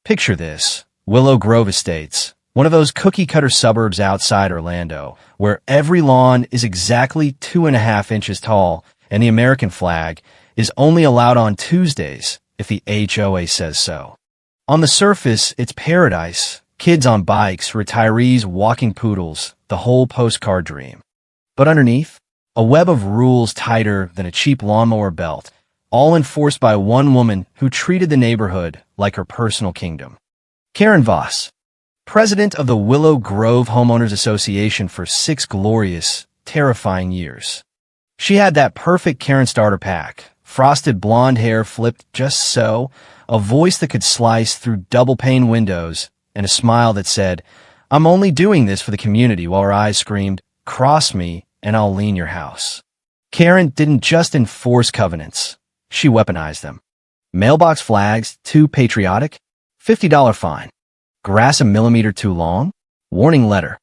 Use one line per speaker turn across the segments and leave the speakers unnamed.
Picture this: Willow Grove Estates, one of those cookie-cutter suburbs outside Orlando, where every lawn is exactly 2.5 inches tall, and the American flag is only allowed on Tuesdays if the HOA says so. On the surface, it's paradise. Kids on bikes, retirees walking poodles, the whole postcard dream. But underneath, a web of rules tighter than a cheap lawnmower belt, all enforced by one woman who treated the neighborhood like her personal kingdom. Karen Voss, president of the Willow Grove Homeowners Association for 6 glorious, terrifying years. She had that perfect Karen starter pack, frosted blonde hair flipped just so, a voice that could slice through double-pane windows, and a smile that said, "I'm only doing this for the community," while her eyes screamed, "Cross me, and I'll lean your house." Karen didn't just enforce covenants. She weaponized them. Mailbox flags too patriotic? $50 fine. Grass a millimeter too long? Warning letter.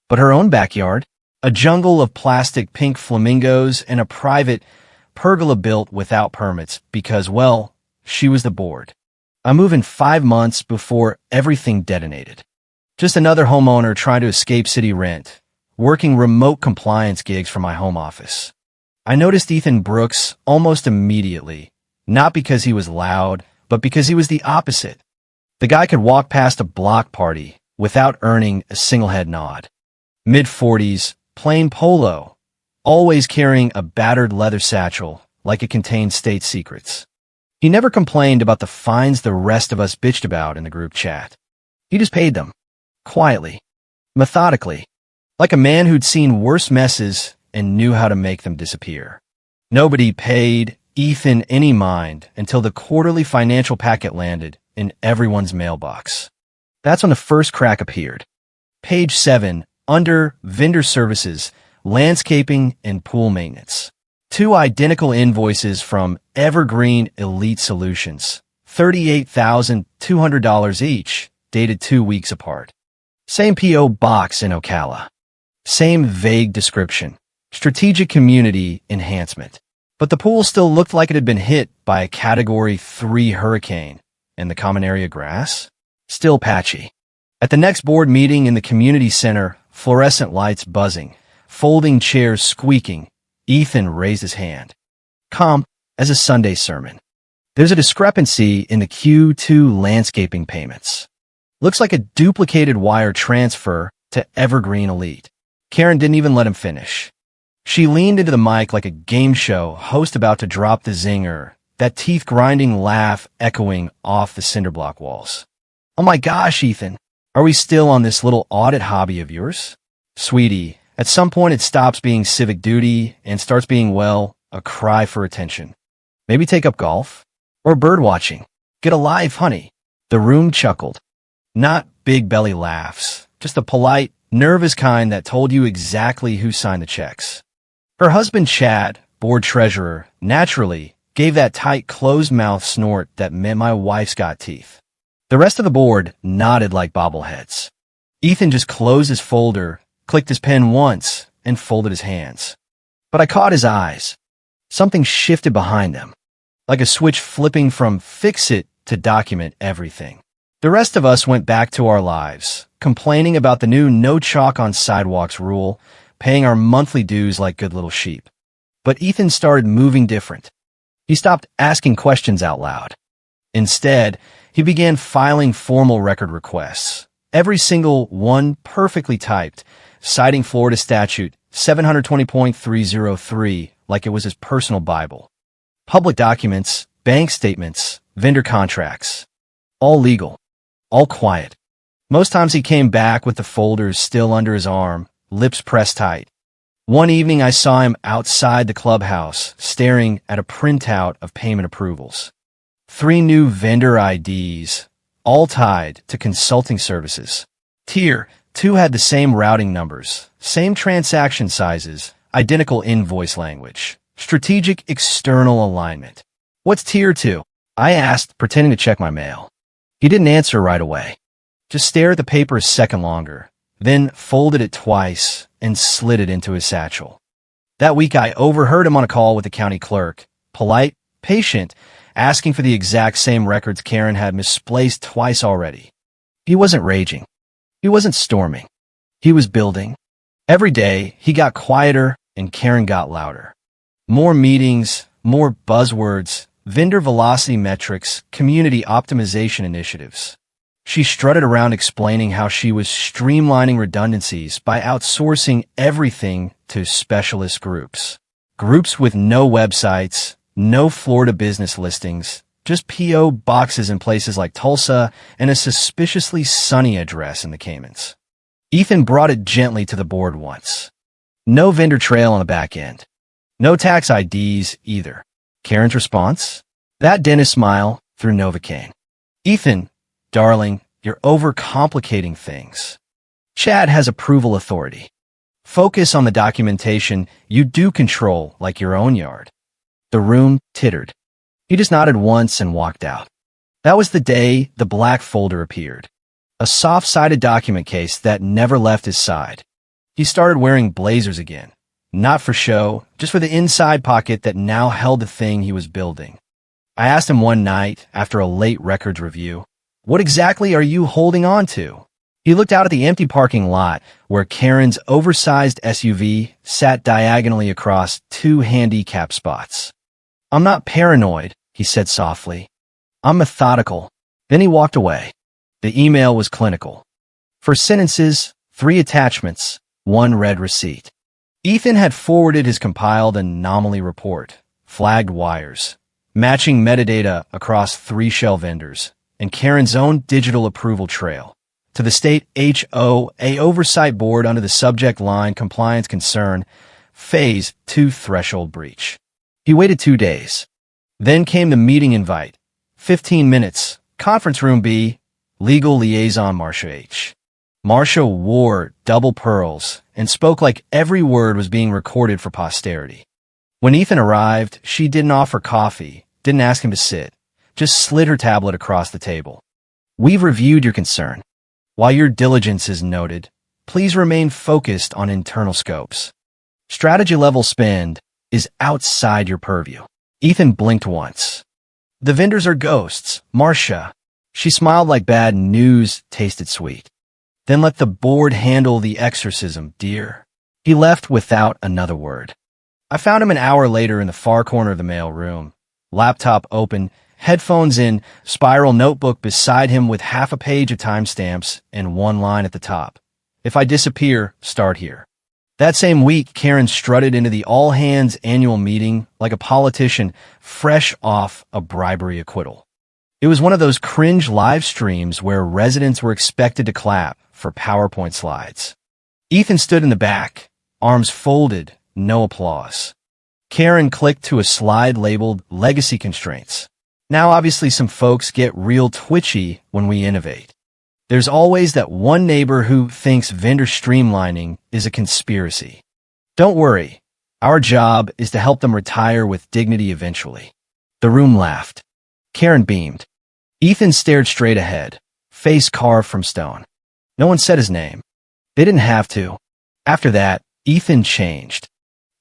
But her own backyard? A jungle of plastic pink flamingos and a private pergola built without permits because, well, she was the board. I moved in 5 months before everything detonated. Just another homeowner trying to escape city rent, working remote compliance gigs from my home office. I noticed Ethan Brooks almost immediately, not because he was loud, but because he was the opposite. The guy could walk past a block party without earning a single head nod. Mid-40s, plain polo, always carrying a battered leather satchel like it contained state secrets. He never complained about the fines the rest of us bitched about in the group chat. He just paid them. Quietly. Methodically. Like a man who'd seen worse messes and knew how to make them disappear. Nobody paid Ethan any mind until the quarterly financial packet landed in everyone's mailbox. That's when the first crack appeared. Page 7, under Vendor Services, Landscaping and Pool Maintenance. 2 identical invoices from Evergreen Elite Solutions, $38,200 each, dated 2 weeks apart. Same P.O. box in Ocala. Same vague description. Strategic community enhancement. But the pool still looked like it had been hit by a Category 3 hurricane, and the common area grass? Still patchy. At the next board meeting in the community center, fluorescent lights buzzing, folding chairs squeaking, Ethan raised his hand. Calm as a Sunday sermon. There's a discrepancy in the Q2 landscaping payments. Looks like a duplicated wire transfer to Evergreen Elite. Karen didn't even let him finish. She leaned into the mic like a game show host about to drop the zinger, that teeth-grinding laugh echoing off the cinderblock walls. "Oh my gosh, Ethan, are we still on this little audit hobby of yours? Sweetie, at some point it stops being civic duty and starts being, well, a cry for attention. Maybe take up golf? Or bird watching? Get a life, honey." The room chuckled. Not big belly laughs, just a polite, nervous kind that told you exactly who signed the checks. Her husband Chad, board treasurer, naturally gave that tight closed-mouth snort that meant my wife's got teeth. The rest of the board nodded like bobbleheads. Ethan just closed his folder, clicked his pen once, and folded his hands. But I caught his eyes. Something shifted behind them, like a switch flipping from fix it to document everything. The rest of us went back to our lives, complaining about the new no chalk on sidewalks rule, paying our monthly dues like good little sheep. But Ethan started moving different. He stopped asking questions out loud. Instead, he began filing formal record requests, every single one perfectly typed, citing Florida Statute 720.303 like it was his personal Bible. Public documents, bank statements, vendor contracts. All legal. All quiet. Most times he came back with the folders still under his arm, lips pressed tight. One evening I saw him outside the clubhouse, staring at a printout of payment approvals. 3 new vendor IDs, all tied to consulting services. Tier 2 had the same routing numbers, same transaction sizes, identical invoice language. Strategic external alignment. "What's Tier 2? I asked, pretending to check my mail. He didn't answer right away. Just stared at the paper a second longer, then folded it twice and slid it into his satchel. That week I overheard him on a call with the county clerk, polite, patient, asking for the exact same records Karen had misplaced twice already. He wasn't raging. He wasn't storming. He was building. Every day, he got quieter and Karen got louder. More meetings, more buzzwords, vendor velocity metrics, community optimization initiatives. She strutted around explaining how she was streamlining redundancies by outsourcing everything to specialist groups. Groups with no websites, no Florida business listings, just P.O. boxes in places like Tulsa and a suspiciously sunny address in the Caymans. Ethan brought it gently to the board once. No vendor trail on the back end. No tax IDs either. Karen's response? That dentist smile through Novocaine. Ethan, darling, you're overcomplicating things. Chad has approval authority. Focus on the documentation you do control like your own yard. The room tittered. He just nodded once and walked out. That was the day the black folder appeared. A soft-sided document case that never left his side. He started wearing blazers again. Not for show, just for the inside pocket that now held the thing he was building. I asked him one night, after a late records review, "What exactly are you holding on to?" He looked out at the empty parking lot where Karen's oversized SUV sat diagonally across two handicap spots. "I'm not paranoid," he said softly. "I'm methodical." Then he walked away. The email was clinical. 4 sentences, 3 attachments, 1 red receipt. Ethan had forwarded his compiled anomaly report, flagged wires, matching metadata across 3 shell vendors, and Karen's own digital approval trail to the state HOA oversight board under the subject line compliance concern, phase 2 threshold breach. He waited 2 days. Then came the meeting invite. 15 minutes, conference room B, legal liaison Marcia H. Marcia wore double pearls and spoke like every word was being recorded for posterity. When Ethan arrived, she didn't offer coffee, didn't ask him to sit, just slid her tablet across the table. "We've reviewed your concern. While your diligence is noted, please remain focused on internal scopes. Strategy level spend is outside your purview." Ethan blinked once. "The vendors are ghosts, Marcia." She smiled like bad news tasted sweet. "Then let the board handle the exorcism, dear." He left without another word. I found him an hour later in the far corner of the mail room. Laptop open, headphones in, spiral notebook beside him with half a page of timestamps and 1 line at the top. "If I disappear, start here." That same week, Karen strutted into the all-hands annual meeting like a politician fresh off a bribery acquittal. It was one of those cringe live streams where residents were expected to clap for PowerPoint slides. Ethan stood in the back, arms folded, no applause. Karen clicked to a slide labeled Legacy Constraints. Now obviously some folks get real twitchy when we innovate. There's always that one neighbor who thinks vendor streamlining is a conspiracy. Don't worry, our job is to help them retire with dignity eventually. The room laughed. Karen beamed. Ethan stared straight ahead, face carved from stone. No one said his name. They didn't have to. After that, Ethan changed.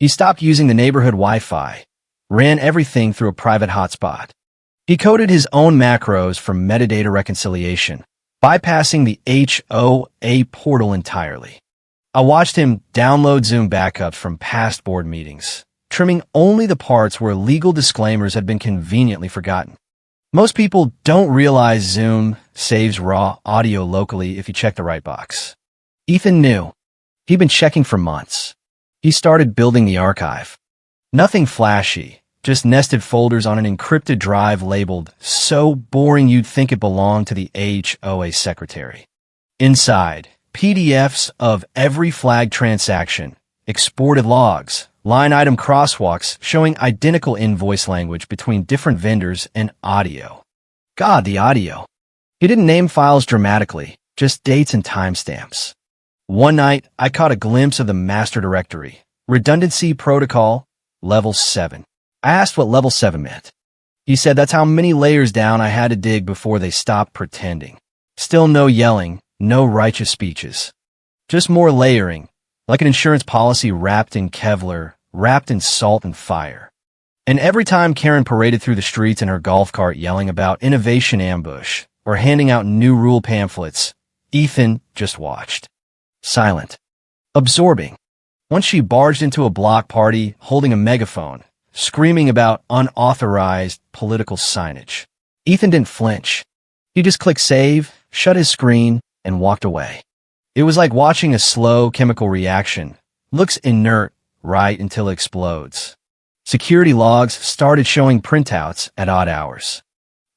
He stopped using the neighborhood Wi-Fi, ran everything through a private hotspot. He coded his own macros for metadata reconciliation, bypassing the HOA portal entirely. I watched him download Zoom backups from past board meetings, trimming only the parts where legal disclaimers had been conveniently forgotten. Most people don't realize Zoom saves raw audio locally if you check the right box. Ethan knew. He'd been checking for months. He started building the archive. Nothing flashy, just nested folders on an encrypted drive labeled "so boring you'd think it belonged to the HOA secretary." Inside, PDFs of every flag transaction, exported logs, line item crosswalks showing identical invoice language between different vendors, and audio. God, the audio. He didn't name files dramatically, just dates and timestamps. One night, I caught a glimpse of the master directory. Redundancy protocol, level 7. I asked what level 7 meant. He said that's how many layers down I had to dig before they stopped pretending. Still no yelling, no righteous speeches. Just more layering, like an insurance policy wrapped in Kevlar, wrapped in salt and fire. And every time Karen paraded through the streets in her golf cart yelling about innovation ambush or handing out new rule pamphlets, Ethan just watched. Silent. Absorbing. Once she barged into a block party holding a megaphone, screaming about unauthorized political signage. Ethan didn't flinch. He just clicked save, shut his screen, and walked away. It was like watching a slow chemical reaction. Looks inert right until it explodes. Security logs started showing printouts at odd hours.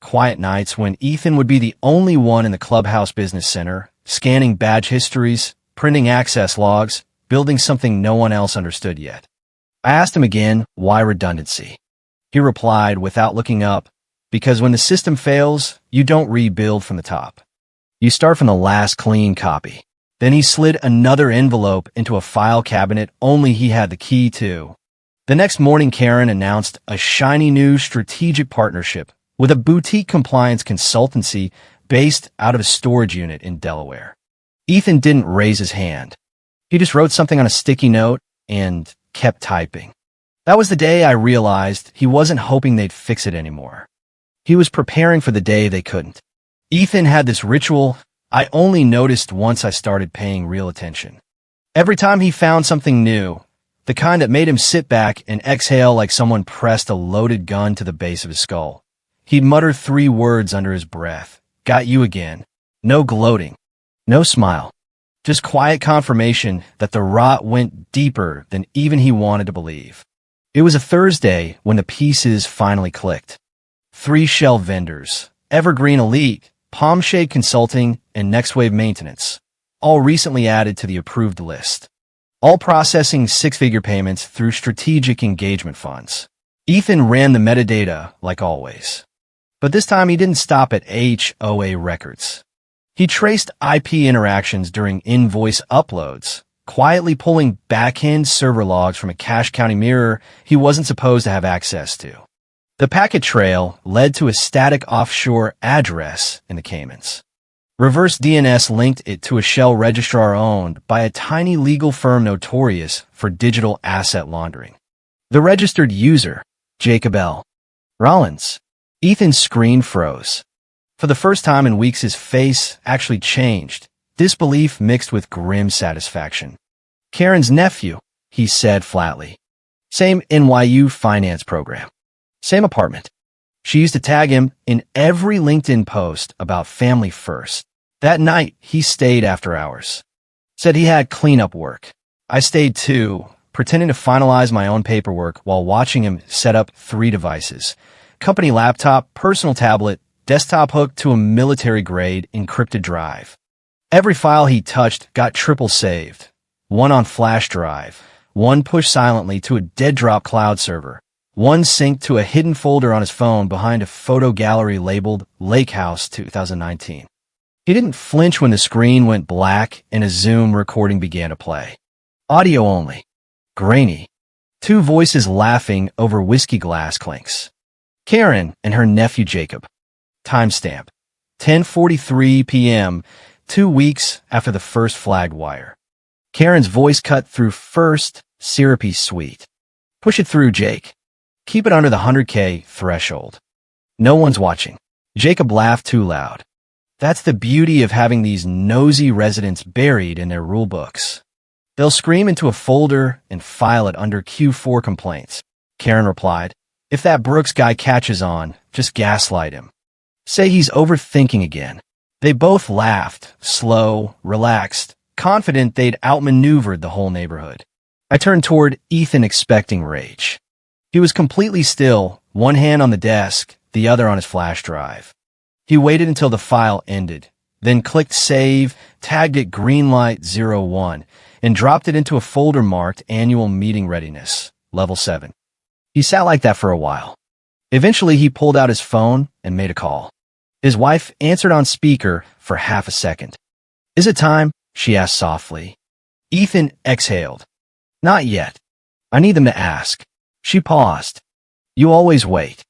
Quiet nights when Ethan would be the only one in the clubhouse business center, scanning badge histories, printing access logs, building something no one else understood yet. I asked him again, why redundancy? He replied without looking up, because when the system fails, you don't rebuild from the top. You start from the last clean copy. Then he slid another envelope into a file cabinet only he had the key to. The next morning, Karen announced a shiny new strategic partnership with a boutique compliance consultancy based out of a storage unit in Delaware. Ethan didn't raise his hand. He just wrote something on a sticky note and kept typing. That was the day I realized he wasn't hoping they'd fix it anymore. He was preparing for the day they couldn't. Ethan had this ritual I only noticed once I started paying real attention. Every time he found something new, the kind that made him sit back and exhale like someone pressed a loaded gun to the base of his skull, he'd mutter 3 words under his breath. Got you again. No gloating. No smile. Just quiet confirmation that the rot went deeper than even he wanted to believe. It was a Thursday when the pieces finally clicked. 3 shell vendors, Evergreen Elite, Palm Shade Consulting, and Next Wave Maintenance, all recently added to the approved list. All processing 6-figure payments through strategic engagement funds. Ethan ran the metadata like always. But this time he didn't stop at HOA records. He traced IP interactions during invoice uploads, quietly pulling back-end server logs from a Cache County mirror he wasn't supposed to have access to. The packet trail led to a static offshore address in the Caymans. Reverse DNS linked it to a shell registrar owned by a tiny legal firm notorious for digital asset laundering. The registered user, Jacob L. Rollins. Ethan's screen froze. For the first time in weeks, his face actually changed, disbelief mixed with grim satisfaction. Karen's nephew, he said flatly. Same NYU finance program. Same apartment. She used to tag him in every LinkedIn post about family first. That night, he stayed after hours. Said he had cleanup work. I stayed too, pretending to finalize my own paperwork while watching him set up 3 devices. Company laptop, personal tablet, desktop hooked to a military-grade encrypted drive. Every file he touched got triple saved. 1 on flash drive, 1 pushed silently to a dead-drop cloud server, 1 synced to a hidden folder on his phone behind a photo gallery labeled Lake House 2019. He didn't flinch when the screen went black and a Zoom recording began to play. Audio only. Grainy. 2 voices laughing over whiskey glass clinks. Karen and her nephew Jacob. Timestamp. 10:43 p.m., 2 weeks after the first flagged wire. Karen's voice cut through first, syrupy sweet. Push it through, Jake. Keep it under the 100K threshold. No one's watching. Jacob laughed too loud. That's the beauty of having these nosy residents buried in their rule books. They'll scream into a folder and file it under Q4 complaints. Karen replied, if that Brooks guy catches on, just gaslight him. Say he's overthinking again. They both laughed, slow, relaxed, confident they'd outmaneuvered the whole neighborhood. I turned toward Ethan expecting rage. He was completely still, 1 hand on the desk, the other on his flash drive. He waited until the file ended, then clicked save, tagged it Greenlight01, and dropped it into a folder marked Annual Meeting Readiness, Level 7. He sat like that for a while. Eventually, he pulled out his phone and made a call. His wife answered on speaker for half a second. Is it time? She asked softly. Ethan exhaled. Not yet. I need them to ask. She paused. You always wait.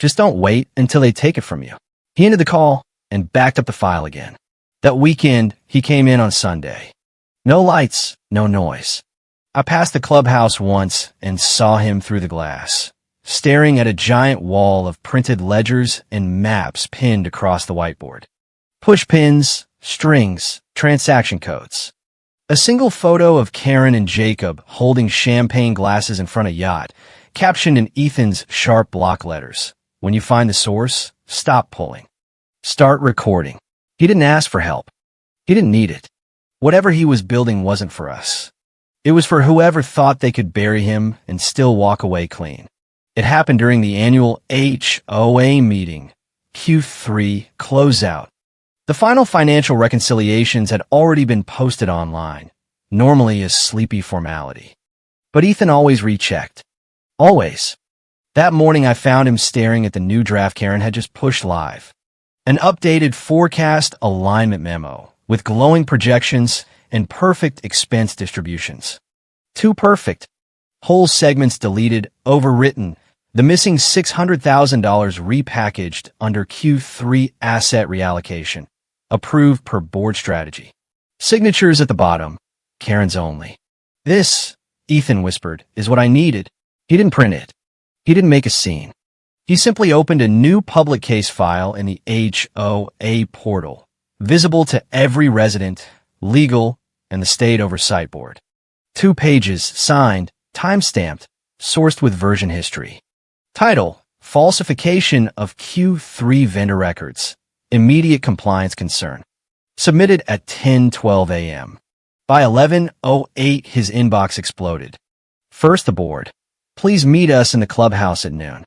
Just don't wait until they take it from you. He ended the call and backed up the file again. That weekend, he came in on Sunday. No lights, no noise. I passed the clubhouse once and saw him through the glass. staring at a giant wall of printed ledgers and maps pinned across the whiteboard. Push pins, strings, transaction codes. A single photo of Karen and Jacob holding champagne glasses in front of yacht, captioned in Ethan's sharp block letters. When you find the source, stop pulling. Start recording. He didn't ask for help. He didn't need it. Whatever he was building wasn't for us. It was for whoever thought they could bury him and still walk away clean. It happened during the annual HOA meeting, Q3 closeout. The final financial reconciliations had already been posted online, normally a sleepy formality. But Ethan always rechecked. Always. That morning I found him staring at the new draft Karen had just pushed live. An updated forecast alignment memo with glowing projections and perfect expense distributions. Too perfect. Whole segments deleted, overwritten, the missing $600,000 repackaged under Q3 asset reallocation, approved per board strategy. Signatures at the bottom, Karen's only. This, Ethan whispered, is what I needed. He didn't print it. He didn't make a scene. He simply opened a new public case file in the HOA portal, visible to every resident, legal, and the state oversight board. 2 pages, signed, time-stamped, sourced with version history. Title, Falsification of Q3 Vendor Records. Immediate compliance concern. Submitted at 10:12 a.m. By 11:08, his inbox exploded. First the board. Please meet us in the clubhouse at noon.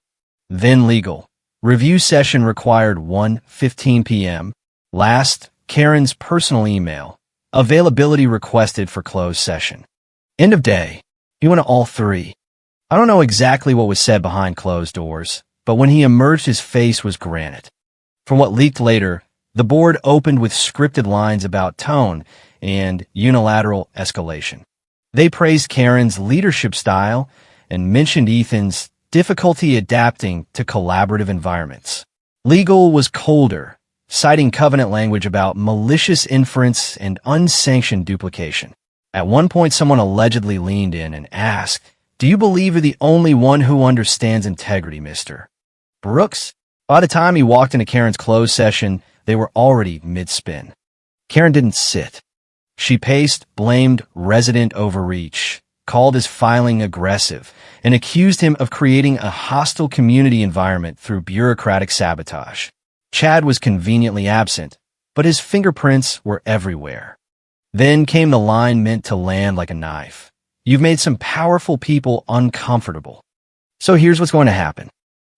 Then legal. Review session required 1:15 p.m. Last, Karen's personal email. Availability requested for closed session. End of day. He went to all 3. I don't know exactly what was said behind closed doors, but when he emerged, his face was granite. From what leaked later, the board opened with scripted lines about tone and unilateral escalation. They praised Karen's leadership style and mentioned Ethan's difficulty adapting to collaborative environments. Legal was colder, citing covenant language about malicious inference and unsanctioned duplication. At one point, someone allegedly leaned in and asked, "Do you believe you're the only one who understands integrity, Mr. Brooks?" By the time he walked into Karen's closed session, they were already mid-spin. Karen didn't sit. She paced, blamed resident overreach, called his filing aggressive, and accused him of creating a hostile community environment through bureaucratic sabotage. Chad was conveniently absent, but his fingerprints were everywhere. Then came the line meant to land like a knife. You've made some powerful people uncomfortable. So here's what's going to happen.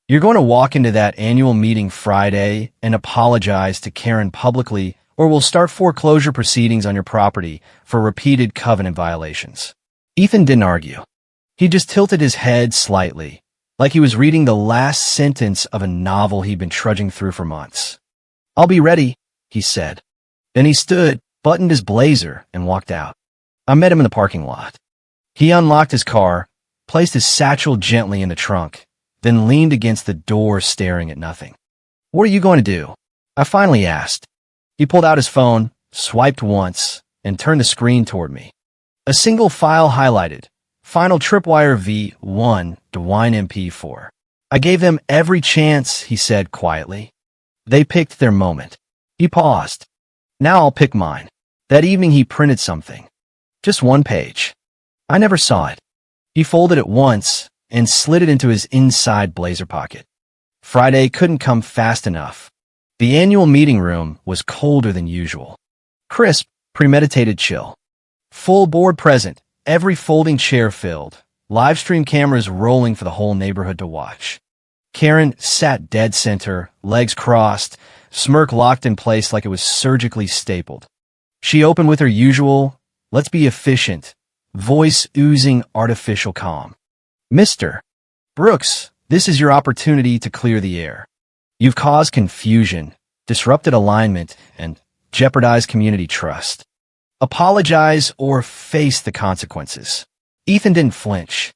You're going to walk into that annual meeting Friday and apologize to Karen publicly, or we'll start foreclosure proceedings on your property for repeated covenant violations. Ethan didn't argue. He just tilted his head slightly, like he was reading the last sentence of a novel he'd been trudging through for months. "I'll be ready," he said. Then he stood, buttoned his blazer, and walked out. I met him in the parking lot. He unlocked his car, placed his satchel gently in the trunk, then leaned against the door staring at nothing. "What are you going to do?" I finally asked. He pulled out his phone, swiped once, and turned the screen toward me. A single file highlighted, Final Tripwire V1 DeWine MP4. "I gave them every chance," he said quietly. "They picked their moment." He paused. "Now I'll pick mine." That evening he printed something. Just 1 page. I never saw it. He folded it once and slid it into his inside blazer pocket. Friday couldn't come fast enough. The annual meeting room was colder than usual. Crisp, premeditated chill. Full board present, every folding chair filled, live stream cameras rolling for the whole neighborhood to watch. Karen sat dead center, legs crossed, smirk locked in place like it was surgically stapled. She opened with her usual, "Let's be efficient," voice oozing artificial calm. "Mr. Brooks, this is your opportunity to clear the air. You've caused confusion, disrupted alignment, and jeopardized community trust. Apologize or face the consequences." Ethan didn't flinch.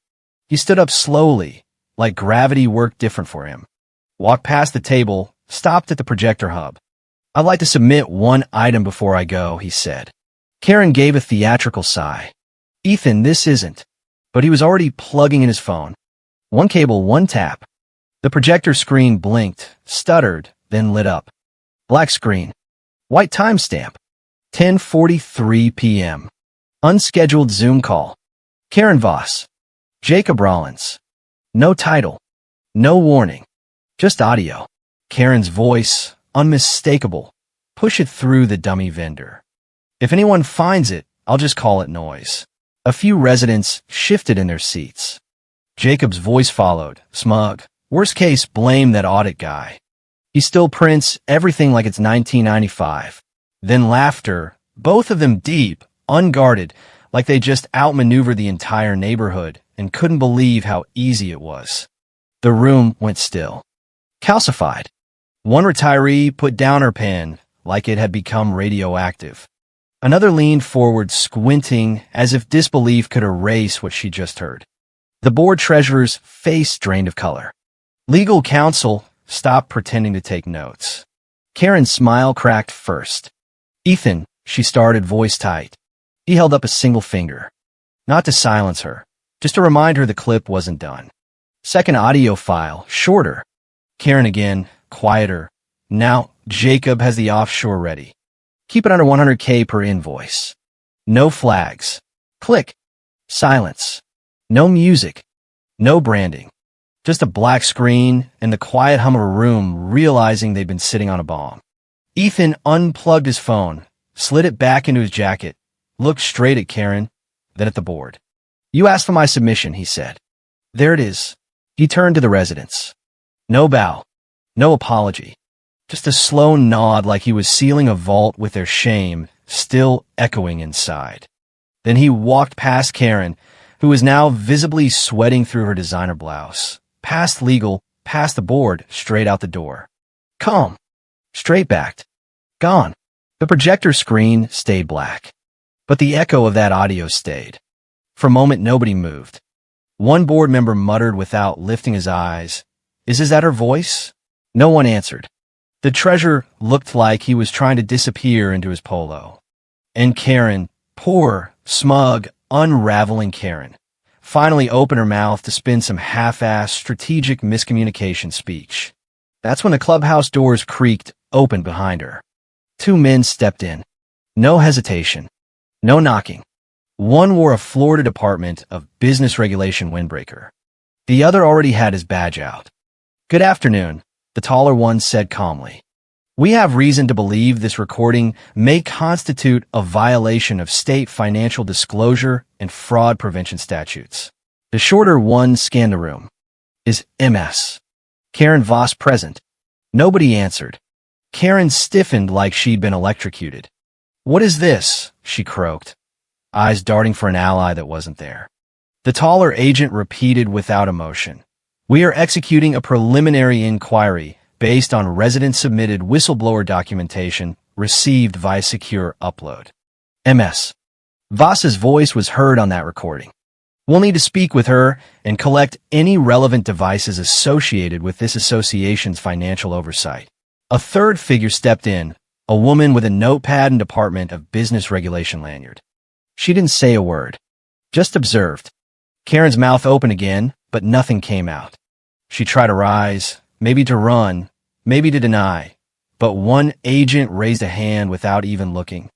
He stood up slowly, like gravity worked different for him. Walked past the table, stopped at the projector hub. "I'd like to submit one item before I go," he said. Karen gave a theatrical sigh. "Ethan, this isn't." But he was already plugging in his phone. One cable, one tap. The projector screen blinked, stuttered, then lit up. Black screen. White timestamp. 10:43 p.m. Unscheduled Zoom call. Karen Voss. Jacob Rollins. No title. No warning. Just audio. Karen's voice, unmistakable. Push it through the dummy vendor. If anyone finds it, I'll just call it noise. A few residents shifted in their seats. Jacob's voice followed, smug. Worst case, blame that audit guy. He still prints everything like it's 1995. Then laughter, both of them deep, unguarded, like they just outmaneuvered the entire neighborhood and couldn't believe how easy it was. The room went still. Calcified. One retiree put down her pen like it had become radioactive. Another leaned forward, squinting as if disbelief could erase what she just heard. The board treasurer's face drained of color. Legal counsel stopped pretending to take notes. Karen's smile cracked first. Ethan, she started, voice tight. He held up a single finger. Not to silence her, just to remind her the clip wasn't done. Second audio file, shorter. Karen again, quieter. Now, Jacob has the offshore ready. Keep it under 100K per invoice. No flags. Click. Silence. No music. No branding. Just a black screen and the quiet hum of a room realizing they'd been sitting on a bomb. Ethan unplugged his phone, slid it back into his jacket, looked straight at Karen, then at the board. You asked for my submission, he said. There it is. He turned to the residents. No bow. No apology. Just a slow nod like he was sealing a vault with their shame still echoing inside. Then he walked past Karen, who was now visibly sweating through her designer blouse, past legal, past the board, straight out the door. Calm. Straight-backed. Gone. The projector screen stayed black. But the echo of that audio stayed. For a moment, nobody moved. One board member muttered without lifting his eyes, Is that her voice? No one answered. The treasurer looked like he was trying to disappear into his polo. And Karen, poor, smug, unraveling Karen, finally opened her mouth to spin some half-assed strategic miscommunication speech. That's when the clubhouse doors creaked open behind her. Two men stepped in. No hesitation. No knocking. One wore a Florida Department of Business Regulation windbreaker. The other already had his badge out. Good afternoon, the taller one said calmly. We have reason to believe this recording may constitute a violation of state financial disclosure and fraud prevention statutes. The shorter one scanned the room. Is MS. Karen Voss present? Nobody answered. Karen stiffened like she'd been electrocuted. What is this? She croaked, eyes darting for an ally that wasn't there. The taller agent repeated without emotion. We are executing a preliminary inquiry based on resident-submitted whistleblower documentation received via secure upload. MS. Voss's voice was heard on that recording. We'll need to speak with her and collect any relevant devices associated with this association's financial oversight. A third figure stepped in, a woman with a notepad and Department of Business Regulation lanyard. She didn't say a word, just observed. Karen's mouth opened again, but nothing came out. She tried to rise, maybe to run, maybe to deny, but one agent raised a hand without even looking.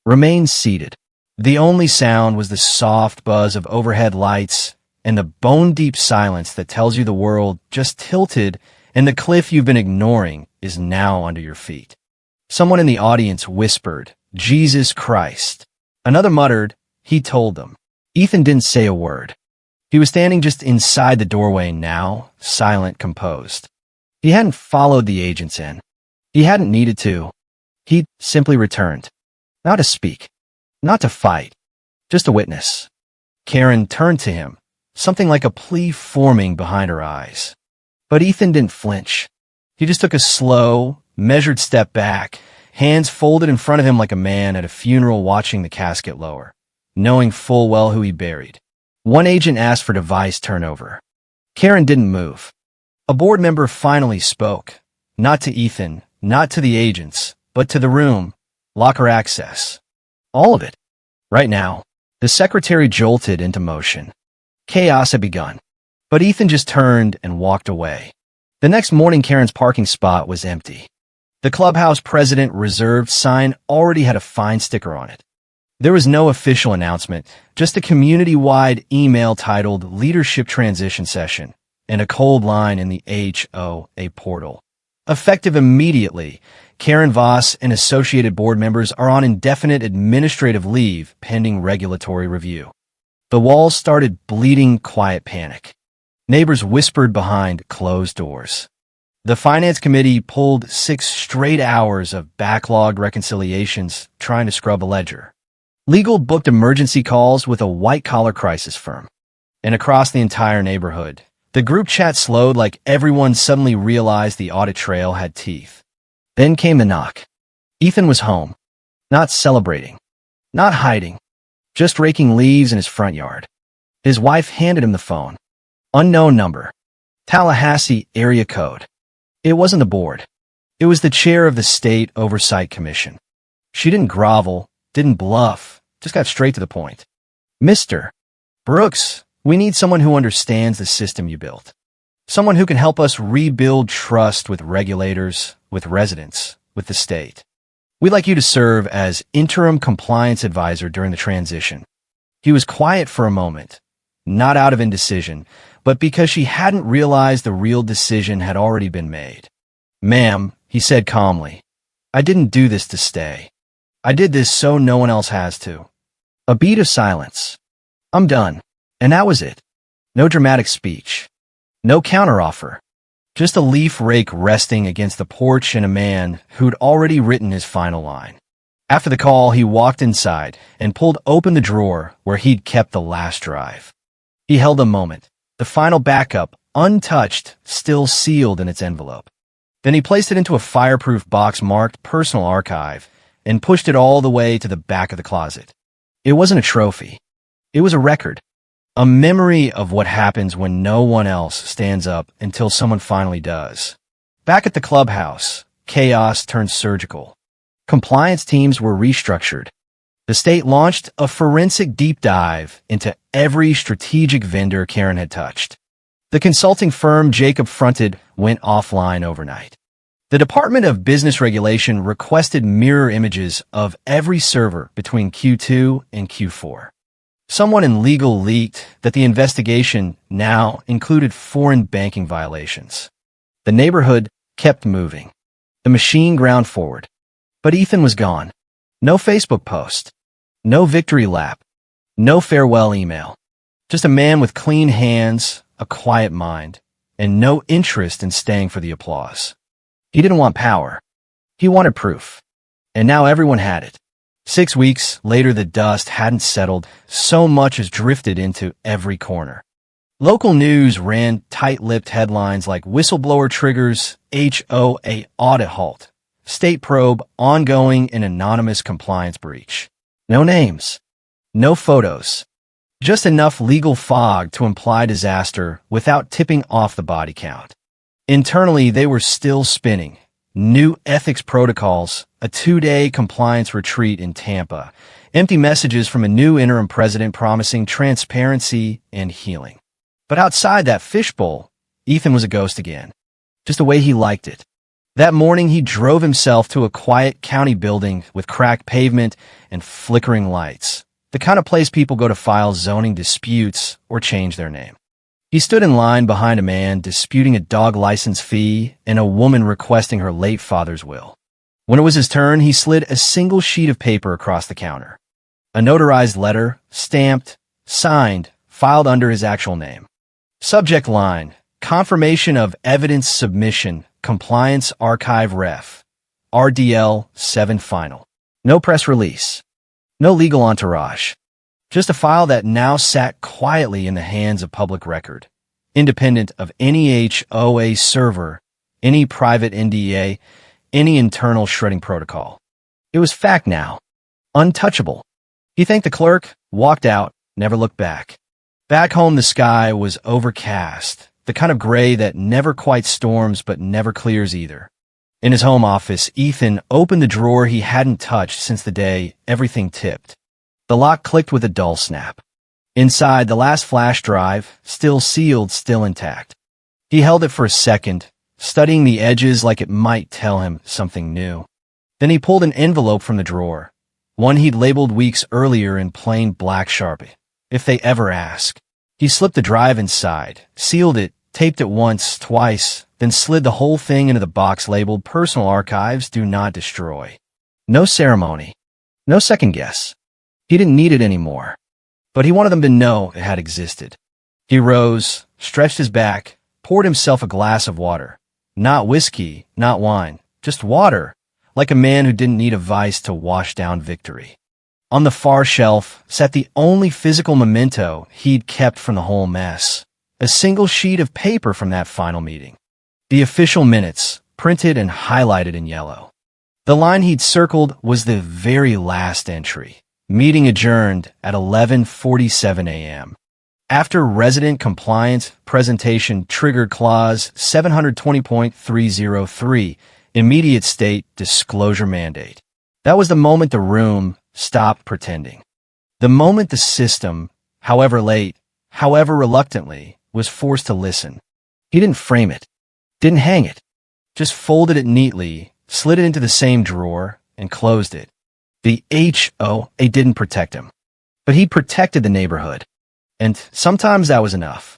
Remain seated. The only sound was the soft buzz of overhead lights and the bone-deep silence that tells you the world just tilted and the cliff you've been ignoring is now under your feet. Someone in the audience whispered, Jesus Christ. Another muttered, he told them. Ethan didn't say a word. He was standing just inside the doorway now, silent, composed. He hadn't followed the agents in. He hadn't needed to. He'd simply returned. Not to speak. Not to fight. Just to witness. Karen turned to him, something like a plea forming behind her eyes. But Ethan didn't flinch. He just took a slow, measured step back, hands folded in front of him like a man at a funeral watching the casket lower, knowing full well who he buried. One agent asked for device turnover. Karen didn't move. A board member finally spoke, not to Ethan, not to the agents, but to the room, locker access. All of it. Right now, the secretary jolted into motion. Chaos had begun. But Ethan just turned and walked away. The next morning, Karen's parking spot was empty. The clubhouse president reserved sign already had a fine sticker on it. There was no official announcement, just a community-wide email titled Leadership Transition Session and a cold line in the HOA portal. Effective immediately, Karen Voss and associated board members are on indefinite administrative leave pending regulatory review. The walls started bleeding quiet panic. Neighbors whispered behind closed doors. The finance committee pulled 6 straight hours of backlogged reconciliations trying to scrub a ledger. Legal booked emergency calls with a white-collar crisis firm. And across the entire neighborhood, the group chat slowed like everyone suddenly realized the audit trail had teeth. Then came the knock. Ethan was home. Not celebrating. Not hiding. Just raking leaves in his front yard. His wife handed him the phone. Unknown number. Tallahassee area code. It wasn't the board. It was the chair of the State Oversight Commission. She didn't grovel, didn't bluff, just got straight to the point. Mr. Brooks, we need someone who understands the system you built. Someone who can help us rebuild trust with regulators, with residents, with the state. We'd like you to serve as interim compliance advisor during the transition. He was quiet for a moment, not out of indecision, but because she hadn't realized the real decision had already been made. Ma'am, he said calmly, I didn't do this to stay. I did this so no one else has to. A beat of silence. I'm done. And that was it. No dramatic speech. No counteroffer. Just a leaf rake resting against the porch and a man who'd already written his final line. After the call, he walked inside and pulled open the drawer where he'd kept the last drive. He held a moment. The final backup, untouched, still sealed in its envelope. Then he placed it into a fireproof box marked Personal Archive and pushed it all the way to the back of the closet. It wasn't a trophy. It was a record. A memory of what happens when no one else stands up until someone finally does. Back at the clubhouse, chaos turned surgical. Compliance teams were restructured. The state launched a forensic deep dive into every strategic vendor Karen had touched. The consulting firm Jacob fronted went offline overnight. The Department of Business Regulation requested mirror images of every server between Q2 and Q4. Someone in legal leaked that the investigation now included foreign banking violations. The neighborhood kept moving. The machine ground forward. But Ethan was gone. No Facebook post. No victory lap. No farewell email. Just a man with clean hands, a quiet mind, and no interest in staying for the applause. He didn't want power. He wanted proof. And now everyone had it. 6 weeks later, the dust hadn't settled, so much as drifted into every corner. Local news ran tight-lipped headlines like Whistleblower Triggers HOA Audit Halt, State Probe Ongoing and Anonymous Compliance Breach. No names. No photos. Just enough legal fog to imply disaster without tipping off the body count. Internally, they were still spinning. New ethics protocols, a 2-day compliance retreat in Tampa, empty messages from a new interim president promising transparency and healing. But outside that fishbowl, Ethan was a ghost again. Just the way he liked it. That morning, he drove himself to a quiet county building with cracked pavement and flickering lights, the kind of place people go to file zoning disputes or change their name. He stood in line behind a man disputing a dog license fee and a woman requesting her late father's will. When it was his turn, he slid a single sheet of paper across the counter. A notarized letter, stamped, signed, filed under his actual name. Subject line, Confirmation of Evidence Submission, Compliance Archive Ref, RDL 7 Final. No press release. No legal entourage. Just a file that now sat quietly in the hands of public record, independent of any HOA server, any private NDA, any internal shredding protocol. It was fact now. Untouchable. He thanked the clerk, walked out, never looked back. Back home, the sky was overcast, the kind of gray that never quite storms but never clears either. In his home office, Ethan opened the drawer he hadn't touched since the day everything tipped. The lock clicked with a dull snap. Inside, the last flash drive, still sealed, still intact. He held it for a second, studying the edges like it might tell him something new. Then he pulled an envelope from the drawer, one he'd labeled weeks earlier in plain black Sharpie. If they ever ask. He slipped the drive inside, sealed it, taped it once, twice, then slid the whole thing into the box labeled Personal Archives Do Not Destroy. No ceremony. No second guess. He didn't need it anymore. But he wanted them to know it had existed. He rose, stretched his back, poured himself a glass of water. Not whiskey, not wine, just water, like a man who didn't need a vice to wash down victory. On the far shelf sat the only physical memento he'd kept from the whole mess. A single sheet of paper from that final meeting. The official minutes, printed and highlighted in yellow. The line he'd circled was the very last entry. Meeting adjourned at 11:47 a.m. After resident compliance presentation triggered clause 720.303, immediate state disclosure mandate. That was the moment the room stopped pretending. The moment the system, however late, however reluctantly, was forced to listen. He didn't frame it, didn't hang it, just folded it neatly, slid it into the same drawer, and closed it. The HOA didn't protect him, but he protected the neighborhood. And sometimes that was enough.